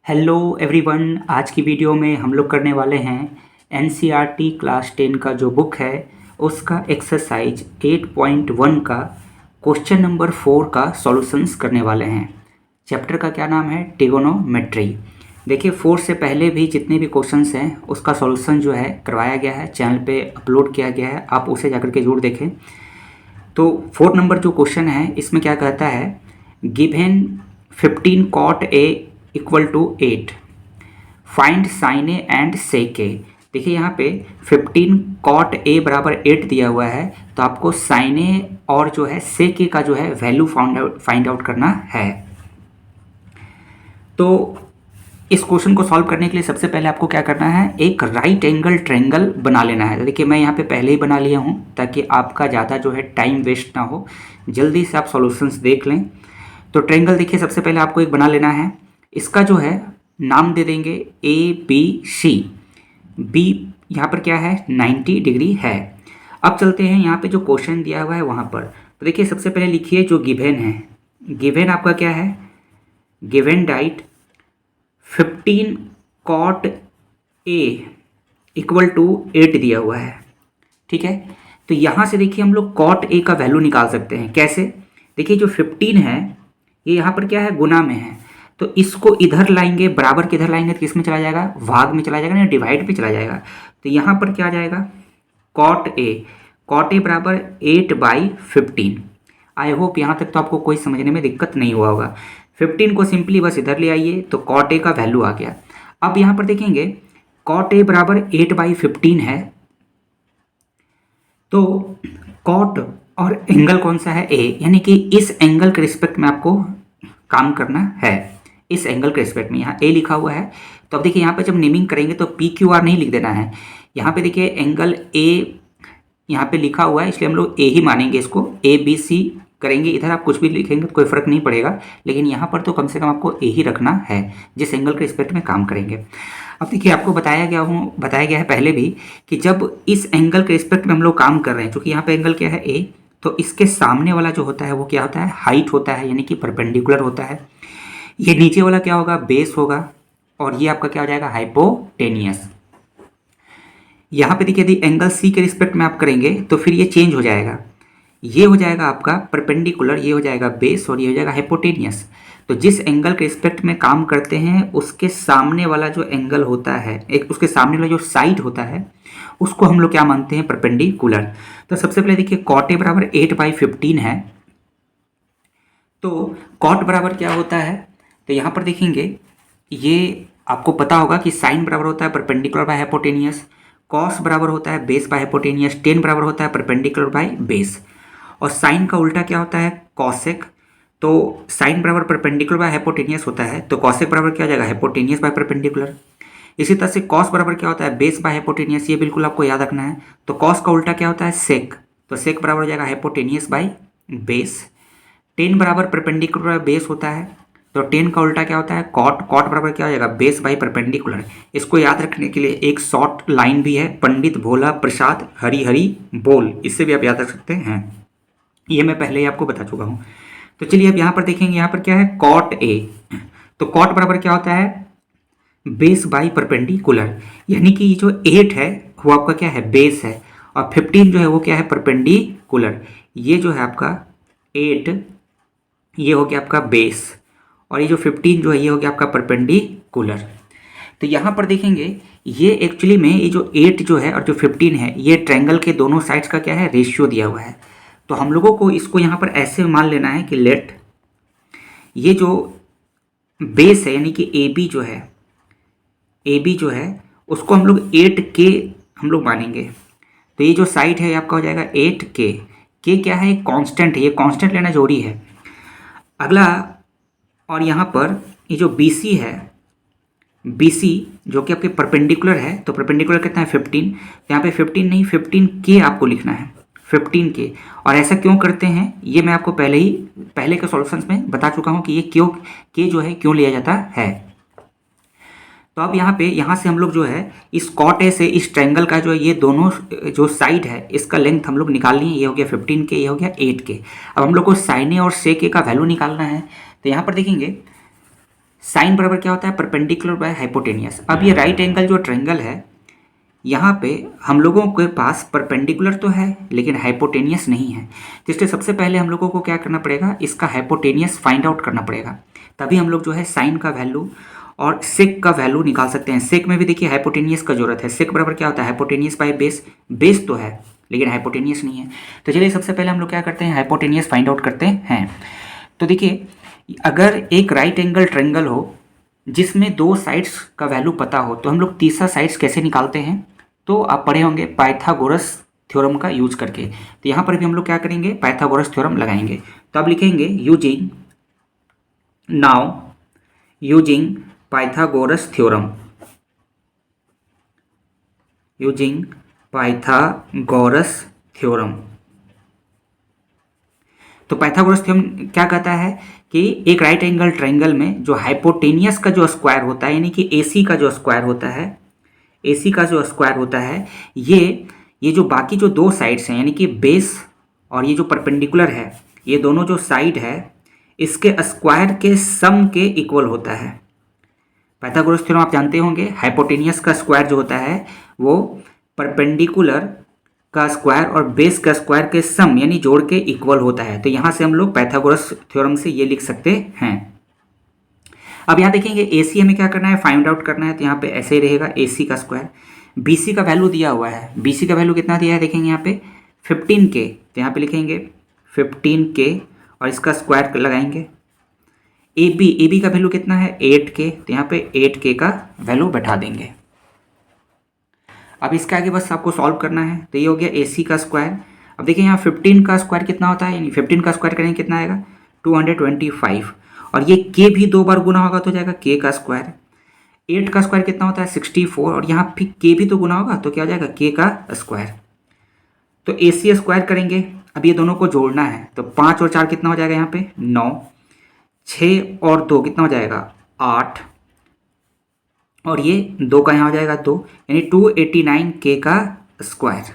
Hello everyone. आज की video में हम लोग करने वाले हैं एनसीईआरटी क्लास 10 का जो बुक है उसका एक्सरसाइज 8.1 का क्वेश्चन नंबर 4 का सॉल्यूशंस करने वाले हैं। चैप्टर का क्या नाम है? ट्रिगोनोमेट्री। देखिए 4 से पहले भी जितने भी क्वेश्चंस हैं उसका सॉल्यूशन जो है करवाया गया है, चैनल पे अपलोड किया गया है, आप उसे जाकर के जरूर देखें। तो 4 नंबर जो क्वेश्चन है इसमें क्या कहता है, given 15 cot A equal to 8, find sine A and sec A. देखिए यहाँ पे 15 cot A बराबर 8 दिया हुआ है, तो आपको साइन ए और जो है सेक ए का जो है वैल्यू फाइंड आउट करना है। तो इस क्वेश्चन को सॉल्व करने के लिए सबसे पहले आपको क्या करना है, एक राइट एंगल ट्रायंगल बना लेना है। तो देखिए मैं यहाँ पे पहले ही बना लिया हूँ ताकि आपका ज़्यादा जो है टाइम वेस्ट ना हो, जल्दी से आप सॉल्यूशंस देख लें। तो ट्रायंगल देखिए सबसे पहले आपको एक बना लेना है, इसका जो है नाम दे देंगे ABC। बी यहाँ पर क्या है 90 डिग्री है। अब चलते हैं यहाँ पे जो क्वेश्चन दिया हुआ है वहाँ पर। तो देखिए सबसे पहले लिखिए जो गिवन है, गिवन आपका क्या है, given that 15 cot A equal to 8 दिया हुआ है, ठीक है। तो यहाँ से देखिए हम लोग cot A का वैल्यू निकाल सकते हैं। कैसे? देखिए जो 15 है ये यहाँ पर क्या है, गुना में है, तो इसको इधर लाएंगे, बराबर के इधर लाएंगे तो किस में चला जाएगा, भाग में चला जाएगा ना, डिवाइड पे चला जाएगा। तो यहाँ पर क्या आ जाएगा, cot A बराबर 8/15। आई होप यहाँ तक तो आपको कोई समझने में दिक्कत नहीं हुआ होगा। 15 को सिंपली बस इधर ले आइए तो cot A का वैल्यू आ गया। अब यहाँ पर देखेंगे cot A बराबर 8/15 है, तो cot और एंगल कौन सा है, A, यानी कि इस एंगल के रिस्पेक्ट में आपको काम करना है। इस एंगल के रिस्पेक्ट में यहाँ A लिखा हुआ है, तो अब देखिए यहाँ पे जब नेमिंग करेंगे तो PQR नहीं लिख देना है। यहाँ पे देखिए एंगल A यहाँ पे लिखा हुआ है, इसलिए हम लोग A ही मानेंगे, इसको ABC करेंगे। इधर आप कुछ भी लिखेंगे तो कोई फर्क नहीं पड़ेगा, लेकिन यहाँ पर तो कम से कम आपको A ही रखना है जिस एंगल के रिस्पेक्ट में काम करेंगे। अब देखिए आपको बताया गया है पहले भी कि जब इस एंगल के रिस्पेक्ट में हम लोग काम कर रहे हैं, क्योंकि यहाँ पे एंगल क्या है A, तो इसके सामने वाला जो होता है वो क्या होता है, हाइट होता है, यानी कि परपेंडिकुलर होता है। ये नीचे वाला क्या होगा, बेस होगा, और ये आपका क्या हो जाएगा, हाइपोटेनियस। यहाँ पे देखिए यदि एंगल C के रिस्पेक्ट में आप करेंगे तो फिर ये चेंज हो जाएगा, ये हो जाएगा आपका परपेंडिकुलर, ये हो जाएगा बेस, और ये हो जाएगा हाइपोटेनियस। तो जिस एंगल के रिस्पेक्ट में काम करते हैं उसके सामने वाला जो एंगल होता है, एक उसके सामने वाला जो साइड होता है उसको हम लोग क्या मानते हैं, परपेंडिकुलर। तो सबसे पहले देखिए cot A बराबर 8/15 है, तो cot बराबर क्या होता है, तो यहाँ पर देखेंगे ये आपको पता होगा कि साइन बराबर होता है परपेंडिकुलर बाय हाइपोटेनियस, कॉस बराबर होता है बेस बाय हाइपोटेनियस, टेन बराबर होता है परपेंडिकुलर बाय बेस, और साइन का उल्टा क्या होता है, कॉसेक। तो साइन बराबर परपेंडिकुलर बाय हाइपोटेनियस होता है, तो कॉसेक बराबर क्या हो जाएगा, हाइपोटेनियस बाय परपेंडिकुलर। इसी तरह से कॉस बराबर क्या होता है, बेस बाय हाइपोटेनियस, ये बिल्कुल आपको याद रखना है। तो कॉस का उल्टा क्या होता है, सेक, तो सेक बराबर हो जाएगा हाइपोटेनियस बाय बेस। टेन बराबर परपेंडिकुलर बाय बेस होता है, तो टेन का उल्टा क्या होता है, कॉट, कॉट बराबर क्या हो जाएगा, बेस बाई परपेंडिकुलर। इसको याद रखने के लिए एक शॉर्ट लाइन भी है, पंडित भोला प्रसाद हरी हरी बोल, इससे भी आप याद रख सकते हैं, ये मैं पहले ही आपको बता चुका हूँ। तो चलिए अब यहाँ पर देखेंगे, यहाँ पर क्या है, cot A, तो cot बराबर क्या होता है, बेस बाई परपेंडिकुलर, यानी कि जो 8 है वो आपका क्या है, बेस है, और 15 जो है वो क्या है, परपेंडिकुलर। ये जो है आपका 8, ये हो गया आपका बेस, और ये जो 15 जो है ये हो गया आपका परपेंडिकुलर। तो यहाँ पर देखेंगे ये एक्चुअली में ये जो 8 जो है और जो 15 है ये ट्रायंगल के दोनों साइड्स का क्या है, रेशियो दिया हुआ है। तो हम लोगों को इसको यहाँ पर ऐसे मान लेना है कि लेट ये जो बेस है यानी कि ए बी जो है उसको हम लोग 8K हम लोग मानेंगे। तो ये जो साइड है आपका हो जाएगा 8K। के क्या है, कांस्टेंट है, ये कांस्टेंट लेना जरूरी है। अगला, और यहाँ पर ये जो BC है, BC जो कि आपके परपेंडिकुलर है, तो परपेंडिकुलर कितना है 15, यहाँ पे 15 नहीं 15K आपको लिखना है, 15K। और ऐसा क्यों करते हैं ये मैं आपको पहले के सॉल्यूशंस में बता चुका हूँ कि ये क्यों के जो है क्यों लिया जाता है। तो अब यहाँ से हम लोग जो है इस cot A से इस ट्रायंगल का जो है ये दोनों जो साइड है इसका लेंथ हम लोग निकाल लिए, ये हो गया 15K, ये हो गया 8K। अब हम लोग को साइन ए और सेक ए का वैल्यू निकालना है। तो यहाँ पर देखेंगे साइन बराबर क्या होता है, परपेंडिकुलर बाय हाइपोटेनियस। अब ये राइट एंगल जो ट्रायंगल है, यहाँ पे हम लोगों के पास परपेंडिकुलर तो है लेकिन हाइपोटेनियस नहीं है, तो इसलिए सबसे पहले हम लोगों को क्या करना पड़ेगा, इसका हाइपोटेनियस फाइंड आउट करना पड़ेगा। तभी हम लोग जो है साइन का वैल्यू और सेक का वैल्यू निकाल सकते हैं। सेक में भी देखिए हाइपोटेनियस का जरूरत है। सेक बराबर क्या होता है, हाइपोटेनियस बाय बेस। बेस तो है लेकिन हाइपोटेनियस नहीं है। तो चलिए सबसे पहले हम लोग क्या करते हैं, हाइपोटेनियस फाइंड आउट करते हैं। तो देखिए, अगर एक राइट एंगल ट्रायंगल हो जिसमें दो साइड्स का वैल्यू पता हो, तो हम लोग तीसरा साइड्स कैसे निकालते हैं, तो आप पढ़े होंगे पाइथागोरस थ्योरम का यूज करके। तो यहाँ पर भी हम लोग क्या करेंगे, पाइथागोरस थ्योरम लगाएंगे। तो आप लिखेंगे using Pythagoras theorem, using Pythagoras theorem. तो पाइथागोरस थ्योरम क्या कहता है कि एक राइट एंगल ट्रायंगल में जो हाइपोटेनियस का जो स्क्वायर होता है, यानी कि AC का जो स्क्वायर होता है, AC का जो स्क्वायर होता है, ये जो बाकी जो दो साइड्स हैं, यानी कि बेस और ये जो परपेंडिकुलर है, ये दोनों जो साइड है इसके स्क्वायर के सम के इक्वल होता है। पाइथागोरस थ्योरम आप जानते होंगे, हाइपोटेनियस का स्क्वायर जो होता है वो परपेंडिकुलर का स्क्वायर और बेस का स्क्वायर के सम यानी जोड़ के इक्वल होता है। तो यहाँ से हम लोग पाइथागोरस थ्योरम से ये लिख सकते हैं। अब यहाँ देखेंगे AC हमें क्या करना है, फाइंड आउट करना है। तो यहाँ पे ऐसे ही रहेगा AC का स्क्वायर। BC का वैल्यू दिया हुआ है, BC का वैल्यू कितना दिया है देखेंगे यहाँ पे 15K। तो यहाँ पे लिखेंगे 15K और इसका स्क्वायर लगाएंगे। AB का वैल्यू कितना है 8K। तो यहाँ पे 8K का वैल्यू बैठा देंगे। अब इसके आगे बस आपको सॉल्व करना है। तो ये हो गया AC का स्क्वायर। अब देखिए यहाँ 15 का स्क्वायर कितना होता है, यानी 15 का स्क्वायर करेंगे कितना आएगा 225, और ये K भी दो बार गुना होगा तो हो जाएगा K का स्क्वायर। 8 का स्क्वायर कितना होता है 64, और यहाँ फिर K भी तो गुना होगा तो क्या हो जाएगा K का स्क्वायर। तो AC स्क्वायर करेंगे। अब ये दोनों को जोड़ना है, तो 5 और 4 कितना हो जाएगा यहाँ पे 9, 6 और 2 कितना हो जाएगा 8, और ये 2 का यहाँ हो जाएगा 2, यानी 289K का स्क्वायर।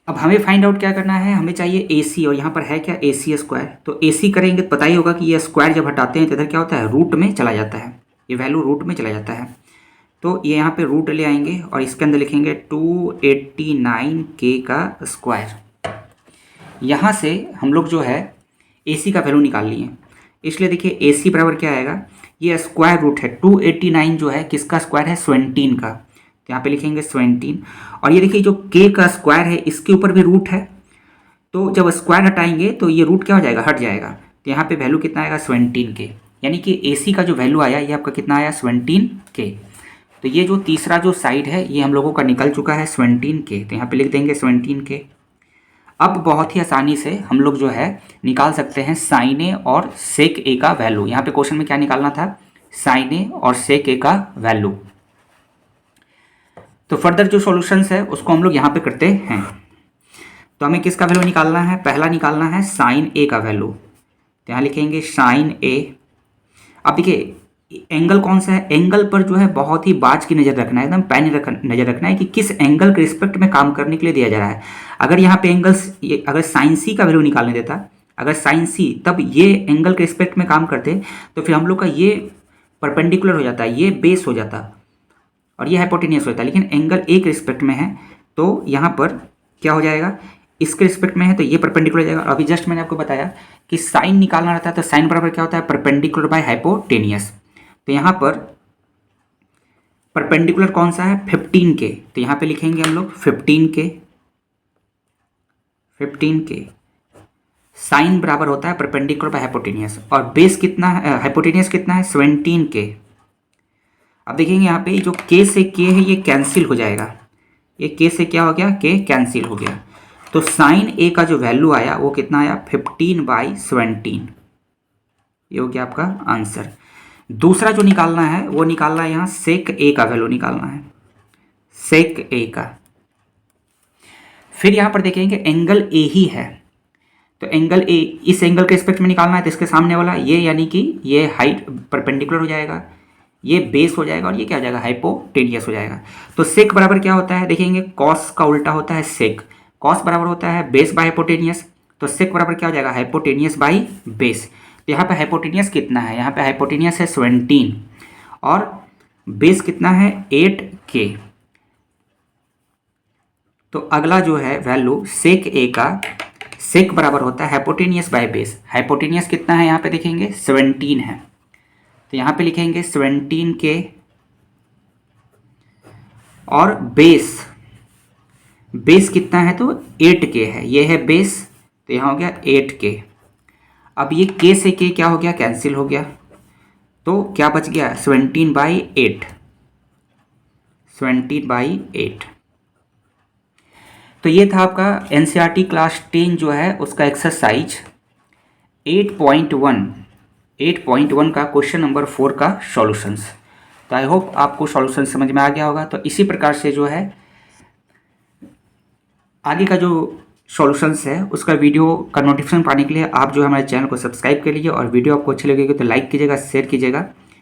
अब हमें फाइंड आउट क्या करना है, हमें चाहिए AC, और यहाँ पर है क्या AC स्क्वायर। तो AC करेंगे तो पता ही होगा कि ये स्क्वायर जब हटाते हैं तो इधर क्या होता है रूट में चला जाता है, ये वैल्यू रूट में चला जाता है। तो ये यहाँ पे रूट ले आएंगे और इसके अंदर लिखेंगे 289K का स्क्वायर। यहाँ से हम लोग जो है AC का वैल्यू निकाल लिए, इसलिए देखिए AC बराबर क्या आएगा, ये स्क्वायर रूट है 289 जो है किसका स्क्वायर है 17 का। तो यहाँ पे लिखेंगे 17, और ये देखिए जो K का स्क्वायर है इसके ऊपर भी रूट है, तो जब स्क्वायर हटाएंगे तो ये रूट क्या हो जाएगा हट जाएगा। तो यहाँ पे वैल्यू कितना आएगा 17K, यानी कि AC का जो वैल्यू आया ये आपका कितना आया 17K। तो ये जो तीसरा जो साइड है ये हम लोगों का निकल चुका है 17K। तो यहाँ पे लिख देंगे 17K। अब बहुत ही आसानी से हम लोग जो है निकाल सकते हैं साइन ए और सेक ए का वैल्यू। यहाँ पे क्वेश्चन में क्या निकालना था, साइन ए और सेक ए का वैल्यू। तो फर्दर जो सॉल्यूशंस है उसको हम लोग यहाँ पे करते हैं। तो हमें किसका वैल्यू निकालना है, पहला निकालना है साइन ए का वैल्यू। तो यहाँ लिखेंगे साइन ए। अब देखिए एंगल कौन सा है, एंगल पर जो है बहुत ही बाज की नज़र रखना है, एकदम पैनी नज़र रखना है कि किस एंगल के रिस्पेक्ट में काम करने के लिए दिया जा रहा है। अगर यहाँ पे एंगल्स अगर साइन सी का वैल्यू निकालने देता, अगर साइन सी तब ये एंगल के रिस्पेक्ट में काम करते तो फिर हम लोग का ये परपेंडिकुलर हो जाता, ये बेस हो जाता और ये हाइपोटेनियस होता। लेकिन एंगल एक रिस्पेक्ट में है तो यहाँ पर क्या हो जाएगा, इसके रिस्पेक्ट में है तो ये परपेंडिकुलर हो जाएगा। अभी जस्ट मैंने आपको बताया कि साइन निकालना रहता है तो साइन बराबर क्या होता है परपेंडिकुलर बाय हाइपोटेनियस। तो यहाँ पर परपेंडिकुलर कौन सा है 15K। तो यहाँ पे लिखेंगे हम लोग 15K। साइन बराबर होता है परपेंडिकुलर बाय हाइपोटेनियस, और बेस कितना है हाइपोटेनियस कितना है 17K। अब देखेंगे यहाँ पे जो K से K है ये कैंसिल हो जाएगा, ये K से क्या हो गया K कैंसिल हो गया। तो साइन ए का जो वैल्यू आया वो कितना आया 15/17। ये हो गया आपका आंसर। दूसरा जो निकालना है वो निकालना है यहाँ सेक ए का वैल्यू निकालना है, सेक ए का। फिर यहाँ पर देखेंगे एंगल ए ही है तो एंगल ए इस एंगल के रिस्पेक्ट में निकालना है, तो इसके सामने वाला ये यानी कि ये हाइट परपेंडिकुलर हो जाएगा, ये बेस हो जाएगा और ये क्या हो जाएगा हाइपोटेनियस हो जाएगा। तो सेक बराबर क्या होता है देखेंगे कॉस का उल्टा होता है सेक, कॉस बराबर होता है बेस बाय हाइपोटेनियस, तो सेक बराबर क्या हो जाएगा हाइपोटेनियस बाई बेस। तो यहाँ पे हाइपोटेनियस कितना है, यहाँ पे हाइपोटेनियस है 17 और बेस कितना है 8K। तो अगला जो है वैल्यू सेक ए का, सेक बराबर होता है हाइपोटेनियस बाय बेस। हाइपोटेनियस कितना है यहाँ पे देखेंगे 17 है, तो यहाँ पे लिखेंगे 17K और बेस कितना है तो 8K है, ये है बेस, तो यहाँ हो गया 8K। अब ये K से K क्या हो गया, कैंसिल हो गया, तो क्या बच गया 17/8, 17/8। तो ये था आपका NCERT क्लास 10 जो है उसका एक्सरसाइज 8.1 का क्वेश्चन नंबर 4 का सॉल्यूशंस। तो आई होप आपको सॉल्यूशन समझ में आ गया होगा। तो इसी प्रकार से जो है आगे का जो सॉल्यूशंस है उसका वीडियो का नोटिफिकेशन पाने के लिए आप जो है हमारे चैनल को सब्सक्राइब कर लीजिए, और वीडियो आपको अच्छी लगेगी तो लाइक कीजिएगा, शेयर कीजिएगा।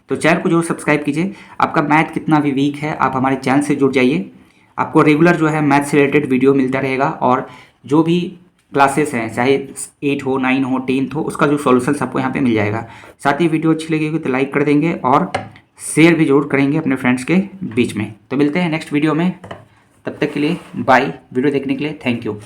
तो चैनल को जरूर सब्सक्राइब कीजिए। आपका मैथ कितना भी वीक है आप हमारे चैनल से जुड़ जाइए, आपको रेगुलर जो है मैथ से रिलेटेड वीडियो मिलता रहेगा, और जो भी क्लासेस हैं चाहे 8 हो 9 हो 10 हो उसका जो सॉल्यूशंस आपको यहाँ पे मिल जाएगा। साथ ही वीडियो अच्छी लगेगी तो लाइक कर देंगे और शेयर भी जरूर करेंगे अपने फ्रेंड्स के बीच में। तो मिलते हैं नेक्स्ट वीडियो में, तब तक के लिए बाय। वीडियो देखने के लिए थैंक यू।